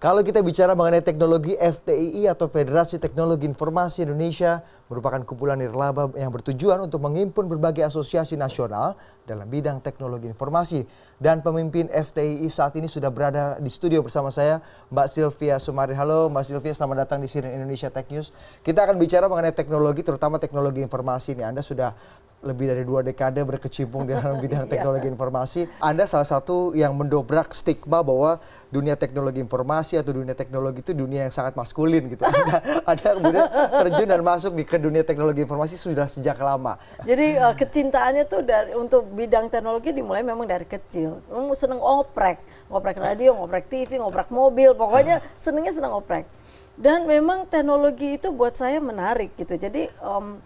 Kalau kita bicara mengenai teknologi, FTII atau Federasi Teknologi Informasi Indonesia merupakan kumpulan nirlaba yang bertujuan untuk menghimpun berbagai asosiasi nasional dalam bidang teknologi informasi. Dan pemimpin FTII saat ini sudah berada di studio bersama saya, Mbak Sylvia Sumari. Halo Mbak Sylvia, selamat datang di CNN Indonesia Tech News. Kita akan bicara mengenai teknologi, terutama teknologi informasi ini. Anda sudah lebih dari 2 dekade berkecimpung di dalam bidang teknologi informasi. Anda salah satu yang mendobrak stigma bahwa dunia teknologi informasi atau dunia teknologi itu dunia yang sangat maskulin gitu. Anda kemudian terjun dan masuk ke dunia teknologi informasi sudah sejak lama. Jadi kecintaannya tuh untuk bidang teknologi dimulai memang dari kecil. Seneng ngoprek radio, ngoprek TV, ngoprek mobil, pokoknya seneng ngoprek. Dan memang teknologi itu buat saya menarik gitu. Jadi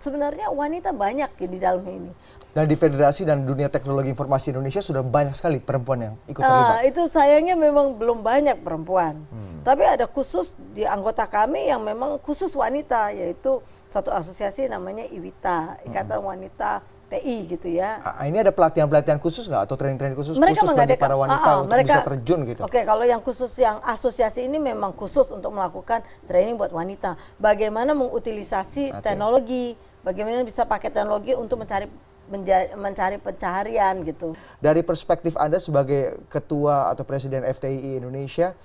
sebenarnya wanita banyak di dalam ini. Dan di Federasi dan dunia teknologi informasi Indonesia sudah banyak sekali perempuan yang ikut terlibat. Itu sayangnya memang belum banyak perempuan. Tapi ada khusus di anggota kami yang memang khusus wanita, yaitu satu asosiasi namanya IWITA, Ikatan Wanita TI gitu ya. Ini ada pelatihan-pelatihan khusus nggak atau training-training khusus bagi para wanita untuk bisa terjun gitu? Oke, kalau yang khusus yang asosiasi ini memang khusus untuk melakukan training buat wanita. Bagaimana mengutilisasi teknologi, bagaimana bisa pakai teknologi untuk mencari pencaharian gitu. Dari perspektif Anda sebagai ketua atau presiden FTII Indonesia,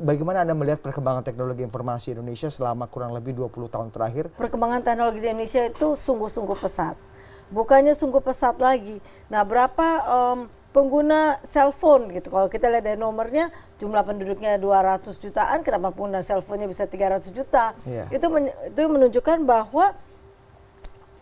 bagaimana Anda melihat perkembangan teknologi informasi Indonesia selama kurang lebih 20 tahun terakhir? Perkembangan teknologi di Indonesia itu sungguh-sungguh pesat. Bukannya sungguh pesat lagi. Nah, berapa pengguna cellphone gitu. Kalau kita lihat dari nomornya, jumlah penduduknya 200 jutaan, kenapa pengguna cellphone-nya bisa 300 juta? Itu menunjukkan bahwa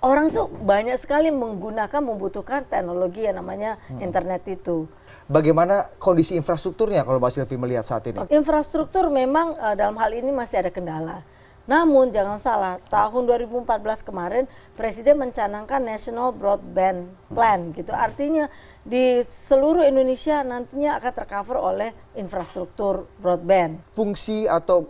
orang tuh banyak sekali membutuhkan teknologi yang namanya internet itu. Bagaimana kondisi infrastrukturnya kalau Mbak Sylvie melihat saat ini? Infrastruktur memang dalam hal ini masih ada kendala. Namun jangan salah, tahun 2014 kemarin Presiden mencanangkan National Broadband Plan gitu. Artinya di seluruh Indonesia nantinya akan tercover oleh infrastruktur broadband. Fungsi atau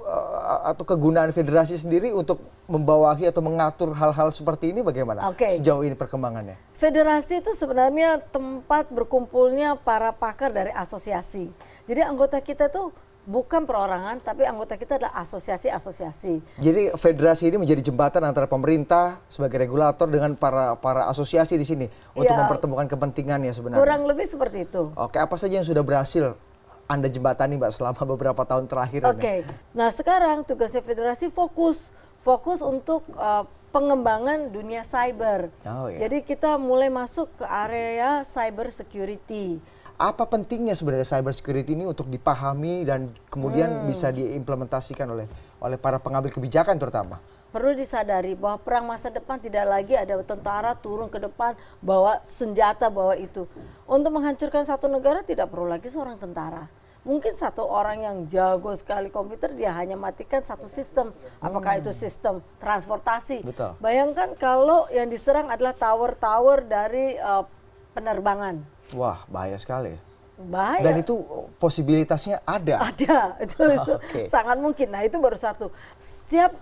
kegunaan federasi sendiri untuk membawahi atau mengatur hal-hal seperti ini bagaimana sejauh ini perkembangannya? Federasi itu sebenarnya tempat berkumpulnya para pakar dari asosiasi. Jadi anggota kita tuh bukan perorangan, tapi anggota kita adalah asosiasi-asosiasi. Jadi federasi ini menjadi jembatan antara pemerintah sebagai regulator dengan para asosiasi di sini untuk mempertemukan kepentingannya sebenarnya. Kurang lebih seperti itu. Oke, apa saja yang sudah berhasil Anda jembatani Mbak selama beberapa tahun terakhir ini? Nah sekarang tugasnya federasi fokus untuk pengembangan dunia cyber. Jadi kita mulai masuk ke area cyber security. Apa pentingnya sebenarnya cyber security ini untuk dipahami dan kemudian bisa diimplementasikan oleh para pengambil kebijakan terutama? Perlu disadari bahwa perang masa depan tidak lagi ada tentara turun ke depan bawa senjata, bawa itu. Untuk menghancurkan satu negara tidak perlu lagi seorang tentara. Mungkin satu orang yang jago sekali komputer, dia hanya matikan satu sistem. Apakah itu sistem transportasi? Betul. Bayangkan kalau yang diserang adalah tower-tower dari penerbangan. Wah, bahaya sekali. Bahaya. Dan itu posibilitasnya ada? Ada, itu sangat mungkin. Nah itu baru satu.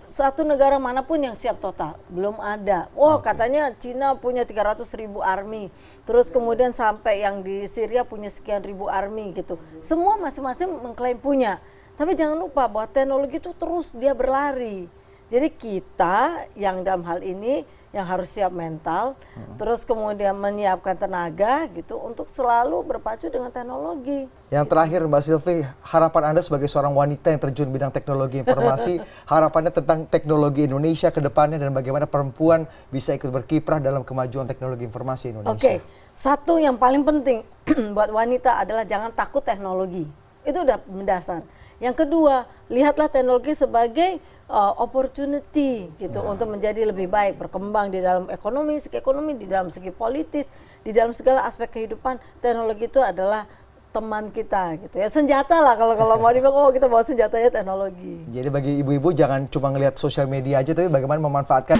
Satu negara manapun yang siap total, belum ada. Katanya Cina punya 300.000 army. Terus kemudian sampai yang di Syria punya sekian ribu army gitu. Semua masing-masing mengklaim punya. Tapi jangan lupa bahwa teknologi itu terus dia berlari. Jadi kita yang dalam hal ini yang harus siap mental, terus kemudian menyiapkan tenaga gitu untuk selalu berpacu dengan teknologi. Yang terakhir Mbak Sylvie, harapan Anda sebagai seorang wanita yang terjun bidang teknologi informasi, harapannya tentang teknologi Indonesia ke depannya dan bagaimana perempuan bisa ikut berkiprah dalam kemajuan teknologi informasi Indonesia. Satu yang paling penting buat wanita adalah jangan takut teknologi. Itu udah mendasar. Yang kedua, lihatlah teknologi sebagai opportunity gitu untuk menjadi lebih baik, berkembang di dalam ekonomi, di dalam segi politis, di dalam segala aspek kehidupan. Teknologi itu adalah teman kita gitu ya, senjata lah kalau mau dibilang kita bawa senjatanya teknologi. Jadi bagi ibu-ibu jangan cuma ngelihat sosial media aja, tapi bagaimana memanfaatkan